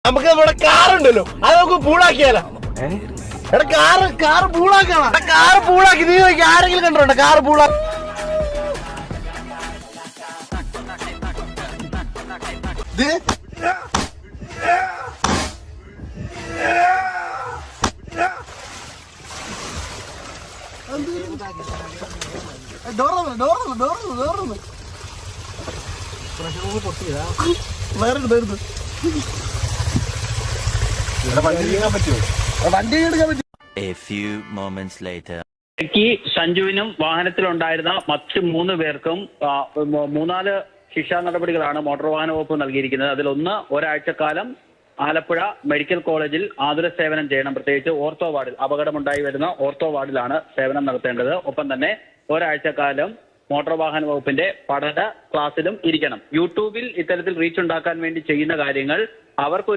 നമുക്ക് നമ്മുടെ കാറുണ്ടല്ലോ അത് നമുക്ക് പൂളാക്കിയാലോ? എടാ കാറ് പൂളാക്കണം. കാറ് പൂളാക്കി നീ നോക്കി ആരെങ്കിലും കണ്ടിട്ടുണ്ടോ കാറ് പൂളാ? സഞ്ജുവിനും വാഹനത്തിലുണ്ടായിരുന്ന മറ്റ് 3 പേർക്കും 3-4 ശിക്ഷാ നടപടികളാണ് മോട്ടോർ വാഹന വകുപ്പ് നൽകിയിരിക്കുന്നത്. അതിലൊന്ന് ഒരാഴ്ചക്കാലം ആലപ്പുഴ മെഡിക്കൽ കോളേജിൽ ആതുര സേവനം ചെയ്യണം. പ്രത്യേകിച്ച് ഓർത്തോ വാർഡിൽ, അപകടമുണ്ടായി വരുന്ന ഓർത്തോ വാർഡിലാണ് സേവനം നടത്തേണ്ടത്. ഒപ്പം തന്നെ ഒരാഴ്ചക്കാലം മോട്ടോർ വാഹന വകുപ്പിന്റെ പഠന ക്ലാസ്സിലും ഇരിക്കണം. യൂട്യൂബിൽ ഇത്തരത്തിൽ റീച്ച് ഉണ്ടാക്കാൻ വേണ്ടി ചെയ്യുന്ന കാര്യങ്ങൾ അവർക്ക്